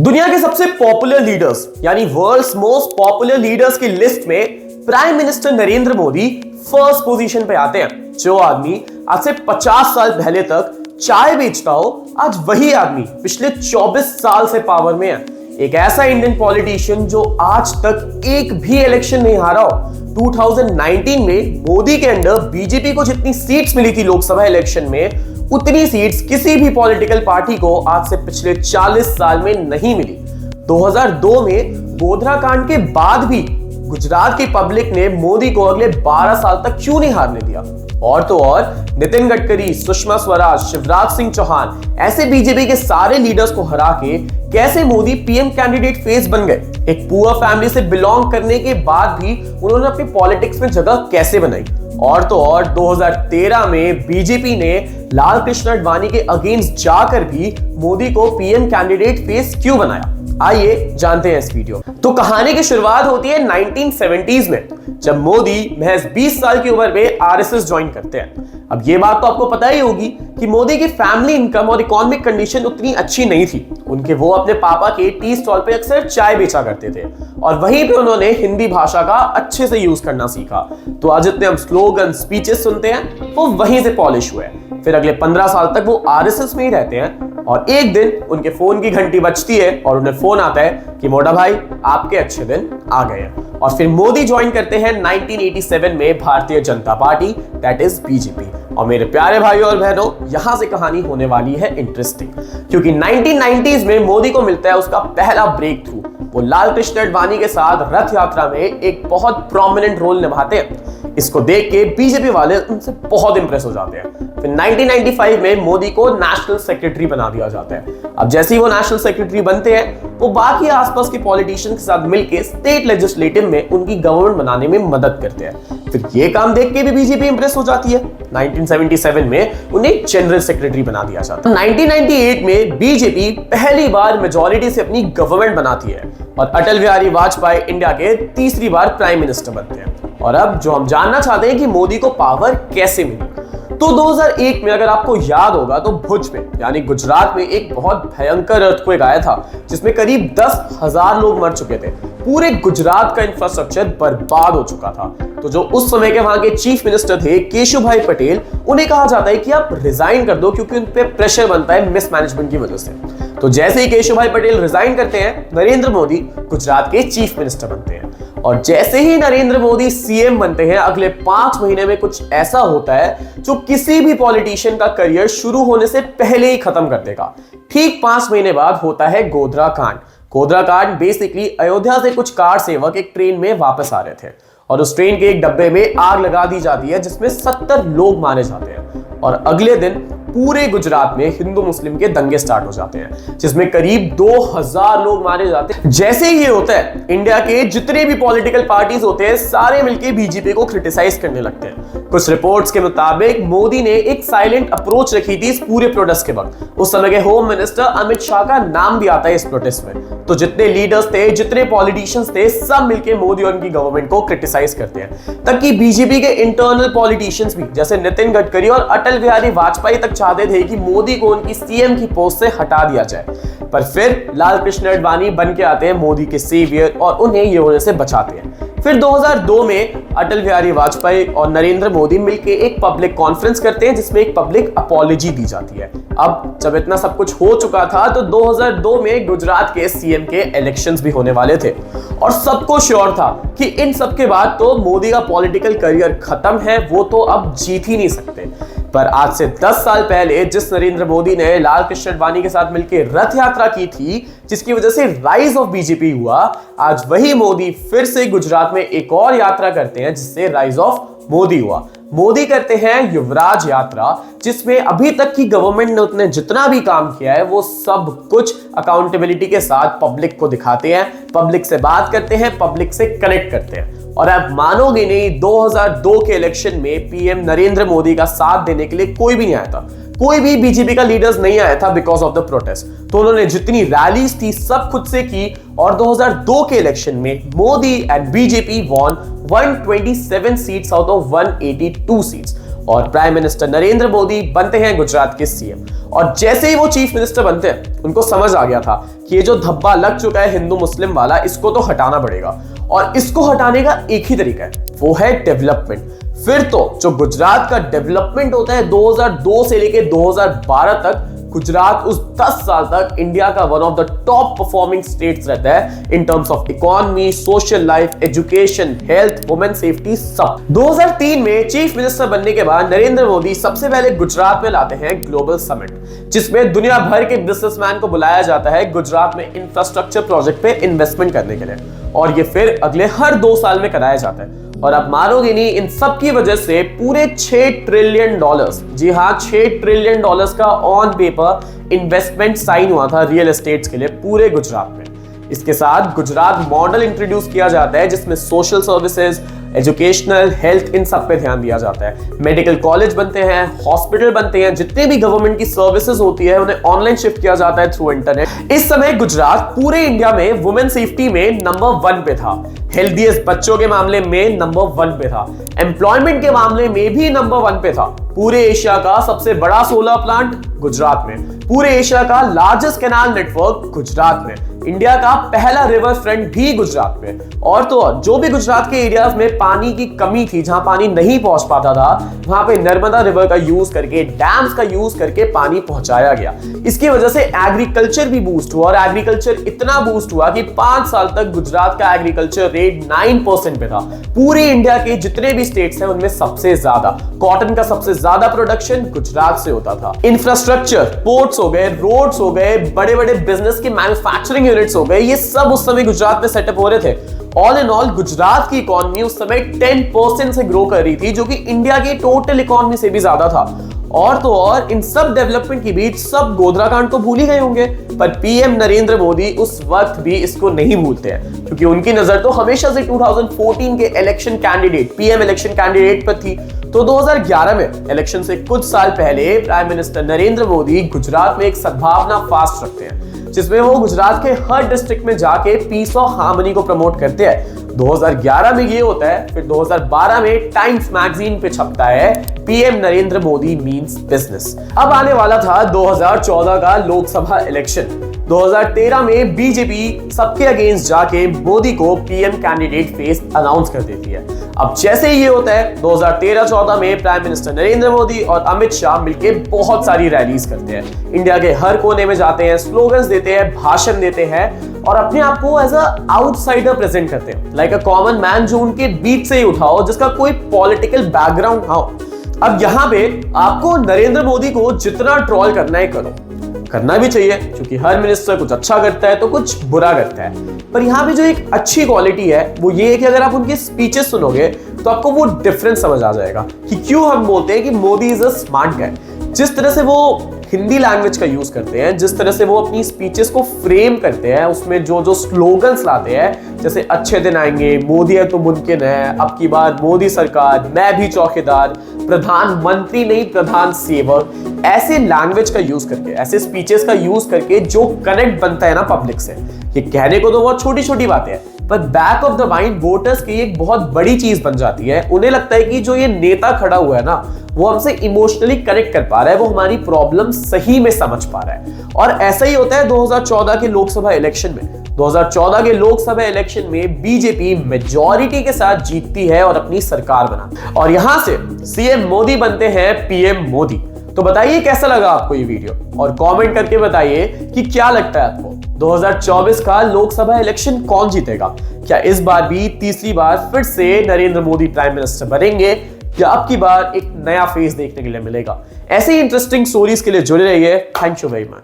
दुनिया के सबसे पॉपुलर लीडर्स यानी वर्ल्ड्स मोस्ट पॉपुलर लीडर्स की लिस्ट में prime minister Narendra Modi first position पे आते हैं। जो आदमी आज से 50 साल पहले तक चाय बेचता हो, आज वही आदमी पिछले 24 साल से पावर में है। एक ऐसा इंडियन पॉलिटिशियन जो आज तक एक भी इलेक्शन नहीं हारा हो। 2019 में मोदी के अंडर बीजेपी को जितनी सीट्स मिली थी लोकसभा इलेक्शन में, उतनी सीट्स किसी भी पॉलिटिकल पार्टी को आज से पिछले 40 साल में नहीं मिली। 2002 में गोधरा कांड के बाद भी गुजरात की पब्लिक ने मोदी को अगले 12 साल तक क्यों नहीं हारने दिया। और तो और नितिन गडकरी, सुषमा स्वराज, शिवराज सिंह चौहान ऐसे बीजेपी के सारे लीडर्स को हरा के कैसे मोदी पीएम कैंडिडेट फेस बन गए। एक पुअर फैमिली से बिलोंग करने के बाद भी उन्होंने अपनी पॉलिटिक्स में जगह कैसे बनाई। और तो और 2013 में बीजेपी ने लाल कृष्ण आडवाणी के अगेंस्ट जाकर भी मोदी को पीएम कैंडिडेट फेस क्यों बनाया, आइए जानते हैं इस वीडियो। तो कहानी की शुरुआत होती है 1970s में, जब मोदी महज 20 साल की उम्र में आरएसएस ज्वाइन करते हैं। अब ये बात तो आपको पता ही होगी कि मोदी की फैमिली इनकम और इकोनॉमिक कंडीशन उतनी अच्छी नहीं थी। वो अपने पापा के टी स्टॉल पे अक्सर चाय बेचा करते थे और वहीं पे उन्होंने हिंदी भाषा का अच्छे से यूज करना सीखा। तो आज जितने हम स्लोगन, स्पीचेस सुनते हैं वो वहीं से पॉलिश हुए। फिर अगले 15 साल तक वो आरएसएस में ही रहते हैं और एक दिन उनके फोन की घंटी बजती है और उन्हें फोन आता है कि मोटा भाई आपके अच्छे दिन आ गए हैं। और फिर मोदी ज्वाइन करते हैं 1987 में Bharatiya Janata party, that is BJP. और मेरे प्यारे भाइयों और बहनों, यहां से कहानी होने वाली है इंटरेस्टिंग, क्योंकि 1990s में मोदी को मिलता है उसका पहला ब्रेक थ्रू। वो लाल कृष्ण आडवाणी के साथ रथ यात्रा में एक बहुत प्रोमिनेंट रोल निभाते हैं। इसको देख के बीजेपी वाले उनसे बहुत इंप्रेस हो जाते हैं। फिर 1995 में मोदी को नेशनल सेक्रेटरी बना दिया जाता है। अब जैसे ही वो नेशनल सेक्रेटरी बनते हैं, वो बाकी आसपास के पॉलिटिशियंस के साथ मिलकर स्टेट लेजिस्लेटिव में उनकी गवर्नमेंट बनाने में मदद करते हैं। फिर ये काम देख के भी बीजेपी इंप्रेस हो जाती है। 1977 में उन्हें जनरल सेक्रेटरी बना दिया जाता है। 1998 में बीजेपी पहली बार मेजॉरिटी से अपनी गवर्नमेंट बनाती है और अटल बिहारी वाजपेयी इंडिया के तीसरी बार प्राइम मिनिस्टर बनते हैं। और अब जो हम जानना चाहते हैं कि मोदी को पावर कैसे मिली, तो 2001 में अगर आपको याद होगा तो भुज में यानी गुजरात में एक बहुत भयंकर अर्थक्वेक आया था, जिसमें करीब 10,000 लोग मर चुके थे। पूरे गुजरात का इंफ्रास्ट्रक्चर बर्बाद हो चुका था। तो जो उस समय के वहां के चीफ मिनिस्टर थे केशुभाई पटेल, उन्हें कहा जाता है कि आप रिजाइन कर दो, क्योंकि उन पे प्रेशर बनता है मिसमैनेजमेंट की वजह से। तो जैसे ही केशुभाई पटेल रिजाइन करते हैं, नरेंद्र मोदी गुजरात के चीफ मिनिस्टर बनते हैं। और जैसे ही नरेंद्र मोदी सीएम बनते हैं, अगले 5 महीने में कुछ ऐसा होता है जो किसी भी पॉलिटिशियन का करियर शुरू होने से पहले ही खत्म कर देगा। ठीक 5 महीने बाद होता है गोधरा कांड। गोधरा कांड बेसिकली अयोध्या से कुछ कार सेवक एक ट्रेन में वापस आ रहे थे और उस ट्रेन के एक डब्बे में आग लगा दी जाती है, जिसमें 70 लोग मारे जाते हैं। और अगले दिन पूरे गुजरात में हिंदू मुस्लिम के दंगे स्टार्ट हो जाते हैं, जिसमें करीब 2000 लोग मारे जाते हैं। जैसे ही ये होता है, इंडिया के जितने भी पॉलिटिकल पार्टीज होते हैं सारे मिलकर बीजेपी को क्रिटिसाइज करने लगते हैं। कुछ रिपोर्ट्स के मुताबिक मोदी ने एक साइलेंट अप्रोच रखी थी इस पूरे प्रोटेस्ट के वक्त। उस समय के होम मिनिस्टर अमित शाह का नाम भी आता है इस प्रोटेस्ट में। तो जितने लीडर्स थे, जितने पॉलिटिशियंस थे, सब मिलकर मोदी और उनकी गवर्नमेंट को क्रिटिसाइज करते हैं। तब कि बीजेपी के इंटरनल पॉलिटिशियंस भी, जैसे नितिन गडकरी और अटल बिहारी वाजपेयी तक चाहते थे कि मोदी को उनकी सीएम की पोस्ट से हटा दिया जाए। पर फिर लाल कृष्ण आडवाणी बन के आते हैं मोदी के सेवियर और उन्हें ये होने से बचाते हैं। फिर 2002 में अटल बिहारी वाजपेयी और नरेंद्र मोदी मिलकर एक पब्लिक कॉन्फ्रेंस करते हैं, जिसमें एक पब्लिक अपॉलॉजी दी जाती है। अब जब इतना सब कुछ हो चुका था, तो 2002 में गुजरात के सीएम के इलेक्शंस भी होने वाले थे और सबको श्योर था कि इन सब के बाद तो मोदी का पॉलिटिकल करियर खत्म है, वो तो अब जीत ही नहीं सकते। पर आज से 10 साल पहले जिस नरेंद्र मोदी ने लाल कृष्ण आडवाणी के साथ मिलकर रथ यात्रा की थी, जिसकी वजह से राइज ऑफ बीजेपी हुआ, आज वही मोदी फिर से गुजरात में एक और यात्रा करते हैं, जिससे राइज ऑफ मोदी हुआ। मोदी करते हैं युवराज यात्रा, जिसमें अभी तक की गवर्नमेंट ने उतने जितना भी काम किया है वो सब कुछ अकाउंटेबिलिटी के साथ पब्लिक को दिखाते हैं, पब्लिक से बात करते हैं, पब्लिक से कनेक्ट करते हैं। और आप मानोगे नहीं, 2002 के इलेक्शन में पीएम नरेंद्र मोदी का साथ देने के लिए कोई भी नहीं आया था। कोई भी बीजेपी का लीडर्स नहीं आया था बिकॉज ऑफ द प्रोटेस्ट। तो उन्होंने जितनी रैलीज थी सब खुद से की और 2002 के इलेक्शन में Modi and BJP won 127 seats out of 182 seats. और प्राइम मिनिस्टर नरेंद्र मोदी बनते हैं गुजरात के सीएम। और जैसे ही वो चीफ मिनिस्टर बनते हैं, उनको समझ आ गया था कि ये जो धब्बा लग चुका है हिंदू मुस्लिम वाला, इसको तो हटाना पड़ेगा। और इसको हटाने का एक ही तरीका है, वो है डेवलपमेंट। फिर तो जो गुजरात का डेवलपमेंट होता है 2002 से लेके 2012 तक, गुजरात उस 10 साल तक इंडिया का one of the top performing states रहता है in terms of economy, social life, education, health, women safety, सब। 2003 में चीफ मिनिस्टर बनने के बाद नरेंद्र मोदी सबसे पहले गुजरात में लाते हैं ग्लोबल समिट, जिसमें दुनिया भर के बिजनेसमैन को बुलाया जाता है गुजरात में इंफ्रास्ट्रक्चर प्रोजेक्ट पे इन्वेस्टमेंट करने के लिए। और ये फिर अगले हर 2 साल में कराया जाता है। और आप मानोगे नहीं, इन सब की वजह से पूरे $6 ट्रिलियन, जी हाँ, $6 ट्रिलियन का ऑन पेपर इन्वेस्टमेंट साइन हुआ था रियल एस्टेट्स के लिए पूरे गुजरात में। इसके साथ गुजरात मॉडल इंट्रोड्यूस किया जाता है, जिसमें सोशल सर्विसेज, एजुकेशनल, हेल्थ, इन सब पे ध्यान दिया जाता है। मेडिकल कॉलेज बनते हैं, हॉस्पिटल बनते हैं, जितने भी गवर्नमेंट की सर्विसेज होती है उन्हें ऑनलाइन शिफ्ट किया जाता है थ्रू इंटरनेट। इस समय गुजरात पूरे इंडिया में वुमेन सेफ्टी में नंबर 1 पे था, हेल्दीएस्ट बच्चों के मामले में नंबर 1 पे था, एम्प्लॉयमेंट के मामले में भी नंबर 1 पे था। पूरे एशिया का सबसे बड़ा सोलर प्लांट गुजरात में, पूरे एशिया का लार्जेस्ट कैनाल नेटवर्क गुजरात में, इंडिया का पहला रिवर फ्रंट भी गुजरात में। और तो और जो भी गुजरात के एरियाज में पानी की कमी थी, जहां पानी नहीं पहुंच पाता था, वहां पे नर्मदा रिवर का यूज करके, डैम्स का यूज करके पानी पहुंचाया गया। इसकी वजह से एग्रीकल्चर भी बूस्ट हुआ, और एग्रीकल्चर इतना बूस्ट हुआ कि 5 साल तक गुजरात का एग्रीकल्चर रेट 9% पे था। पूरे इंडिया के जितने भी स्टेट्स हैं उनमें सबसे ज्यादा कॉटन का सबसे ज्यादा प्रोडक्शन गुजरात से होता था। इंफ्रास्ट्रक्चर, पोर्ट्स हो गए, रोड्स हो गए, बड़े बड़े बिजनेस के मैन्युफैक्चरिंग यूनिट्स हो गए, ये सब उस समय गुजरात में सेटअप हो रहे थे। ऑल इन ऑल गुजरात की इकोनॉमी उस समय 10% से ग्रो कर रही थी, जो कि इंडिया की टोटल इकोनॉमी से भी ज्यादा था। और तो और इन सब डेवलपमेंट के बीच सब गोधरा कांड तो भूल ही गए होंगे, पर पीएम नरेंद्र मोदी उस वक्त भी इसको नहीं भूलते हैं, क्योंकि उनकी नजर तो हमेशा से 2014 के election candidate, PM election candidate पर थी। तो 2011 में इलेक्शन से कुछ साल पहले प्राइम मिनिस्टर नरेंद्र मोदी गुजरात में एक सद्भावना फास्ट रखते हैं, जिसमें वो गुजरात के हर डिस्ट्रिक्ट में जाके पीस और हार्मनी को प्रमोट करते हैं। 2011 में ये होता है, फिर 2012 में टाइम्स मैगजीन पे छपता है PM Narendra Modi means business. अब आने वाला था 2014 का लोकसभा इलेक्शन। 2013 में बीजेपी सबके अगेंस्ट जाके मोदी को पीएम कैंडिडेट फेस अनाउंस कर देती है। अब जैसे ही ये होता है, 2013-14 में प्राइम मिनिस्टर नरेंद्र मोदी और अमित शाह मिलकर बहुत सारी रैलीज करते हैं, इंडिया के हर कोने में जाते हैं, स्लोगन्स देते हैं, भाषण देते हैं और अपने आप को एज अ आउटसाइडर प्रेजेंट करते हैं, लाइक अ कॉमन मैन जो उनके बीच से ही उठाओ, जिसका कोई पॉलिटिकल बैकग्राउंड ना हो। अब यहां पे आपको नरेंद्र मोदी को जितना ट्रोल करना है करो, करना भी चाहिए, क्योंकि हर मिनिस्टर कुछ अच्छा करता है तो कुछ बुरा करता है। पर यहाँ पे जो एक अच्छी क्वालिटी है वो ये है कि अगर आप उनके स्पीचेस सुनोगे तो आपको वो डिफरेंस समझ आ जाएगा कि क्यों हम बोलते हैं कि Modi is a smart guy. जिस तरह से वो हिंदी लैंग्वेज का यूज करते हैं, जिस तरह से वो अपनी स्पीचेस को फ्रेम करते हैं, उसमें जो जो स्लोगन्स लाते हैं, जैसे अच्छे दिन आएंगे, मोदी है तो मुमकिन है, अब की बार मोदी सरकार, मैं भी चौकीदार, प्रधानमंत्री नहीं प्रधान सेवक, ऐसे लैंग्वेज का यूज करके, ऐसे स्पीचेस का यूज करके जो कनेक्ट बनता है ना पब्लिक से, ये कहने को तो बहुत छोटी छोटी बातें हैं, पर back of the mind voters की एक बहुत बड़ी चीज बन जाती है। उन्हें लगता है कि जो ये नेता खड़ा हुआ है ना, वो हमसे इमोशनली कनेक्ट कर पा रहा है, वो हमारी प्रॉब्लम सही में समझ पा रहा है। और ऐसा ही होता है 2014 के लोकसभा इलेक्शन में। 2014 के लोकसभा इलेक्शन में बीजेपी मेजॉरिटी के साथ जीतती है और अपनी सरकार बनाती है, और यहां से सीएम मोदी बनते हैं पीएम मोदी। तो बताइए कैसा लगा आपको ये वीडियो, और कमेंट करके बताइए कि क्या लगता है आपको 2024 का लोकसभा इलेक्शन कौन जीतेगा। क्या इस बार भी तीसरी बार फिर से नरेंद्र मोदी प्राइम मिनिस्टर बनेंगे, या अब की बार एक नया फेस देखने के लिए मिलेगा। ऐसे ही इंटरेस्टिंग स्टोरीज के लिए जुड़े रहिए। Thank you very much.